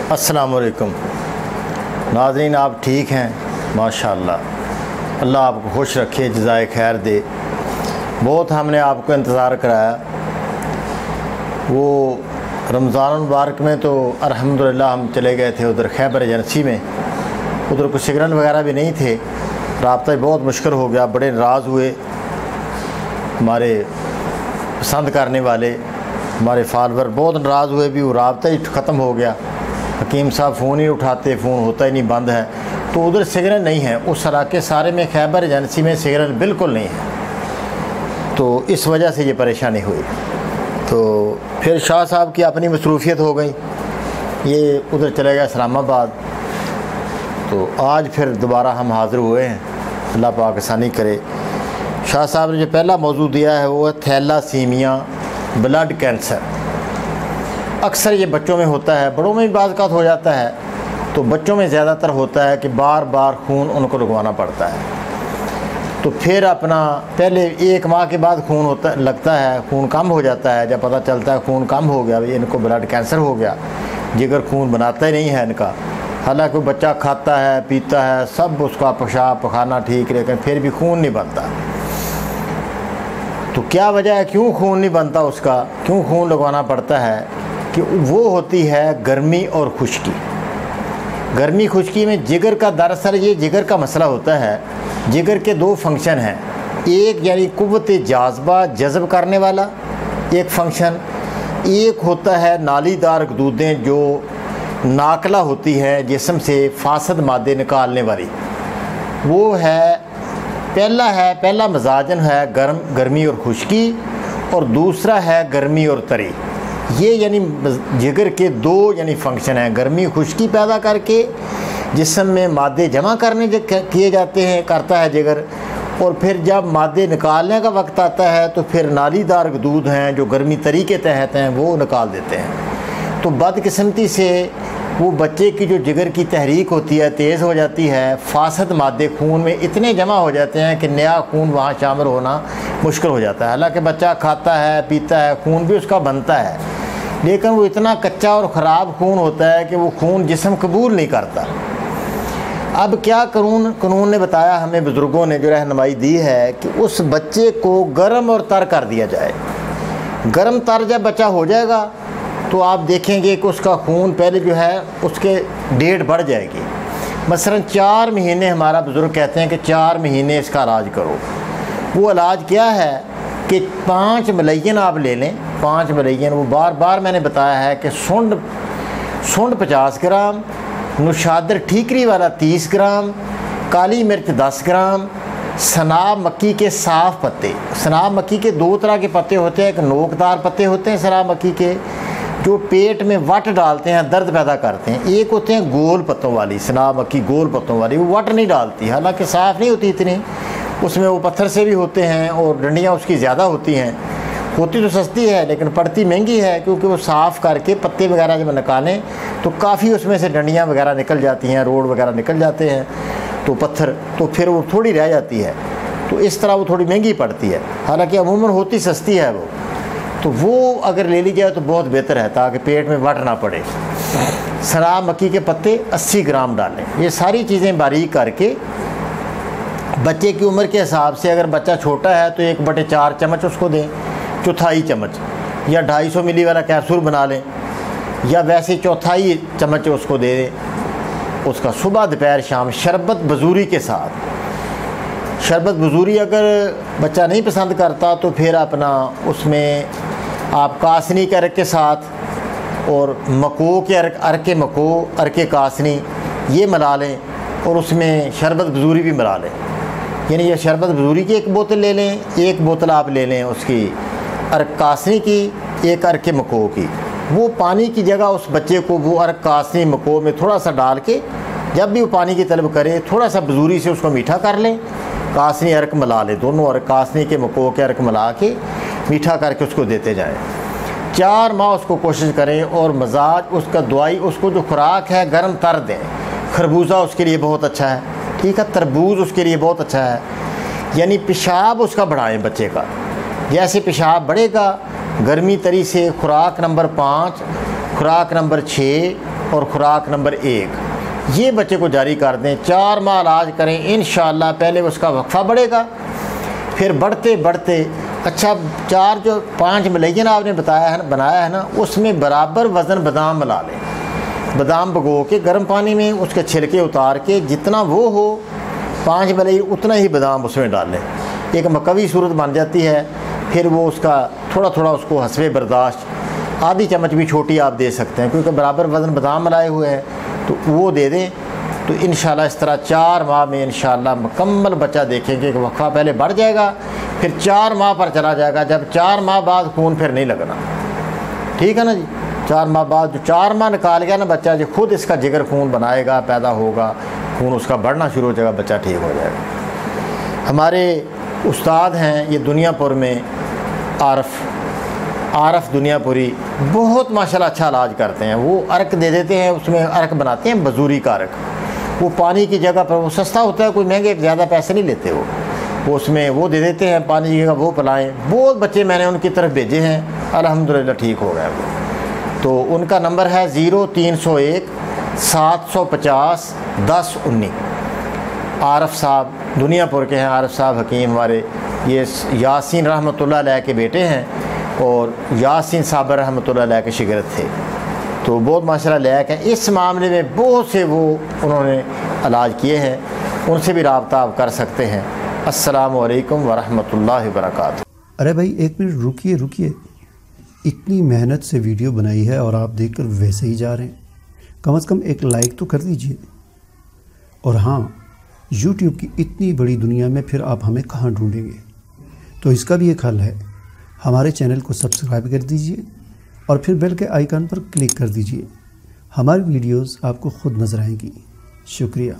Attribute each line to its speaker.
Speaker 1: अस्सलाम वालेकुम नाज़रीन, आप ठीक हैं? माशाअल्लाह, अल्लाह आपको खुश रखे, जज़ाए खैर दे। बहुत हमने आपको इंतज़ार कराया। वो रमज़ान मुबारक में तो अल्हम्दुलिल्लाह हम चले गए थे उधर खैबर एजेंसी में। उधर कुछ सिगरेट वगैरह भी नहीं थे, राब्ता भी बहुत मुश्किल हो गया। बड़े नाराज़ हुए हमारे पसंद करने वाले, हमारे फॉलोवर बहुत नाराज़ हुए भी। वो राब्ता ही ख़त्म हो गया। हकीम साहब फ़ोन ही उठाते, फ़ोन होता ही नहीं, बंद है। तो उधर सिगरेट नहीं है, उस इलाके सारे में खैबर एजेंसी में सिगरेट बिल्कुल नहीं है। तो इस वजह से ये परेशानी हुई। तो फिर शाह साहब की अपनी मसरूफ़ियत हो गई, ये उधर चले गए इस्लामाबाद। तो आज फिर दोबारा हम हाज़िर हुए हैं, अल्लाह पाक आसानी करे। शाह साहब ने जो पहला मौजू दिया है वो है थैलासीमिया, ब्लड कैंसर। अक्सर ये बच्चों में होता है, बड़ों में भी बाज़ हो जाता है, तो बच्चों में ज़्यादातर होता है कि बार बार खून उनको लगवाना पड़ता है। तो फिर अपना पहले 1 माह के बाद खून लगता है, खून कम हो जाता है। जब पता चलता है खून कम हो गया, भाई इनको ब्लड कैंसर हो गया, जिगर खून बनाता ही नहीं है इनका। हालांकि बच्चा खाता है, पीता है, सब उसका पेशाब पखाना ठीक, लेकिन फिर भी खून नहीं बनता। तो क्या वजह है, क्यों खून नहीं बनता उसका, क्यों खून लगवाना पड़ता है? कि वो होती है गर्मी और खुश्की। गर्मी खुश्की में जिगर का, दरअसल ये जिगर का मसला होता है। जिगर के 2 फंक्शन हैं, एक यानी कुव्वत जाज़बा, जज़ब करने वाला एक फंक्शन, एक होता है नालीदार गदूदें जो नाकला होती है जिस्म से फासद मादे निकालने वाली। वो है पहला मजाजन है गर्मी और खुश्की, और दूसरा है गर्मी और तरी। ये यानी जिगर के 2 यानी फंक्शन हैं। गर्मी खुश्की पैदा करके जिस्म में मादे जमा करने किए जाते हैं, करता है जिगर, और फिर जब मादे निकालने का वक्त आता है तो फिर नालीदार गदूद हैं जो गर्मी तरी के तहत हैं, वो निकाल देते हैं। तो बदकिस्मती से वो बच्चे की जो जिगर की तहरीक होती है तेज़ हो जाती है, फासद मादे खून में इतने जमा हो जाते हैं कि नया खून वहाँ शामिल होना मुश्किल हो जाता है। हालांकि बच्चा खाता है, पीता है, खून भी उसका बनता है, लेकिन वो इतना कच्चा और ख़राब खून होता है कि वो खून जिस्म कबूल नहीं करता। अब क्या कानून ने बताया, हमें बुज़ुर्गों ने जो रहनुमाई दी है कि उस बच्चे को गर्म और तर कर दिया जाए। गर्म तर जब बच्चा हो जाएगा तो आप देखेंगे कि उसका खून पहले जो है उसके डेट बढ़ जाएगी। मसलन 4 महीने, हमारा बुज़ुर्ग कहते हैं कि 4 महीने इसका इलाज करो। वो इलाज क्या है कि 5 मलयन आप ले लें, 5 मलयन। वो बार बार मैंने बताया है कि सुंड 50 ग्राम, नुशादर ठीकरी वाला 30 ग्राम, काली मिर्च 10 ग्राम, सनाब मक्की के साफ़ पत्ते। सनाब मक्की के 2 तरह के पत्ते होते हैं, एक नोकदार पत्ते होते हैं सनाब मक्की के, जो पेट में वट डालते हैं, दर्द पैदा करते हैं। एक होते हैं गोल पत्तों वाली, सनाब मक्की गोल पत्तों वाली, वो वट नहीं डालती, हालांकि साफ़ नहीं होती इतनी, उसमें वो पत्थर से भी होते हैं और डंडियाँ उसकी ज़्यादा होती हैं। होती तो सस्ती है लेकिन पड़ती महंगी है, क्योंकि वो साफ़ करके पत्ते वगैरह जब निकालें तो काफ़ी उसमें से डंडियाँ वगैरह निकल जाती हैं, रोड वगैरह निकल जाते हैं, तो पत्थर, तो फिर वो थोड़ी रह जाती है। तो इस तरह वो थोड़ी महंगी पड़ती है, हालांकि अमूमन होती सस्ती है वो। तो वो अगर ले ली जाए तो बहुत बेहतर है, ताकि पेट में वट ना पड़े। सनाब मक्की के पत्ते 80 ग्राम डालें। ये सारी चीज़ें बारीक करके बच्चे की उम्र के हिसाब से, अगर बच्चा छोटा है तो 1/4 चम्मच उसको दें, चौथाई चम्मच, या 250 मिली वाला कैप्सूल बना लें, या वैसे चौथाई चम्मच उसको दे दें। उसका सुबह दोपहर शाम शरबत बजूरी के साथ। शरबत बजूरी अगर बच्चा नहीं पसंद करता तो फिर अपना उसमें आप कासनी के अर्क के साथ और मको के अर्क मको, अर्क कासनी, ये मिला लें, और उसमें शरबत बजूरी भी मिला लें। यानी ये शरबत बजूरी की 1 बोतल ले लें, 1 बोतल आप ले लें उसकी अर्क कासनी की, 1 अर्क मको की। वो पानी की जगह उस बच्चे को वो अर्क कासनी मको में थोड़ा सा डाल के, जब भी वो पानी की तलब करे थोड़ा सा बजूरी से उसको मीठा कर लें, कासनी अर्क मिला लें, दोनों अर्क कासनी के मको के अर्क मिला के मीठा करके उसको देते जाएं। 4 माह उसको कोशिश करें, और मजाज उसका, दवाई उसको जो खुराक है गर्म तर दें। खरबूजा उसके लिए बहुत अच्छा है, ठीक है, तरबूज उसके लिए बहुत अच्छा है। यानी पेशाब उसका बढ़ाएं बच्चे का, जैसे पेशाब बढ़ेगा गर्मी तरी से खुराक नंबर 5, खुराक नंबर 6 और खुराक नंबर 1 ये बच्चे को जारी कर दें। 4 माह इलाज करें, इंशाअल्लाह पहले उसका वक्फा बढ़ेगा, फिर बढ़ते बढ़ते अच्छा 4 जो 5 मलैन आपने बनाया है ना, उसमें बराबर वज़न बादाम मिला लें। बादाम भिगो के गर्म पानी में उसके छिलके उतार के जितना वो हो 5 मलई उतना ही बादाम उसमें डालें, एक मकवी सूरत बन जाती है। फिर वो उसका थोड़ा थोड़ा उसको हस्बे बर्दाश्त आधी चम्मच भी छोटी आप दे सकते हैं, क्योंकि बराबर वज़न बादाम मिलाए हुए हैं, तो वो दे दें। तो इंशाल्लाह इस तरह 4 माह में इंशाल्लाह मुकम्मल बच्चा देखेंगे कि वक्फा पहले बढ़ जाएगा, फिर 4 माह पर चला जाएगा। जब 4 माह बाद खून फिर नहीं लगना, ठीक है ना जी। 4 माह बाद जो 4 माह निकाल गया ना बच्चा, जो खुद इसका जिगर खून बनाएगा, पैदा होगा, खून उसका बढ़ना शुरू हो जाएगा, बच्चा ठीक हो जाएगा। हमारे उस्ताद हैं ये दुनियापुर में, आरफ दुनियापुरी, बहुत माशाल्लाह अच्छा इलाज करते हैं। वो अर्क दे देते हैं, उसमें अर्क बनाते हैं, बजूरी का अर्क, वो पानी की जगह पर, वो सस्ता होता है, कोई महंगे ज़्यादा पैसे नहीं लेते वो उसमें वो दे देते हैं, पानी की जगह वो पिलाएँ। बहुत बच्चे मैंने उनकी तरफ भेजे हैं, अल्हम्दुलिल्लाह ठीक हो गया वो। तो उनका नंबर है 0301 750 1019। आरफ साहब दुनियापुर के हैं, आरफ साहब हकीम हमारे, ये यासीन रहमतुल्लाह अलैह के बेटे हैं और यासीन साहब रहमतुल्लाह अलैह के शिगिर्द थे। तो बहुत माशाल्लाह लायक है। इस मामले में बहुत से वो उन्होंने इलाज किए हैं, उनसे भी रब्ता आप कर सकते हैं। अस्सलामु अलैकुम वरहमतुल्लाहि वबरकातुहू।
Speaker 2: अरे भाई एक मिनट रुकिए, इतनी मेहनत से वीडियो बनाई है और आप देखकर वैसे ही जा रहे हैं, कम से कम एक लाइक तो कर दीजिए। और हाँ, YouTube की इतनी बड़ी दुनिया में फिर आप हमें कहाँ ढूंढेंगे, तो इसका भी एक हल है, हमारे चैनल को सब्सक्राइब कर दीजिए और फिर बेल के आइकन पर क्लिक कर दीजिए। हमारी वीडियोस आपको खुद नज़र आएंगी। शुक्रिया।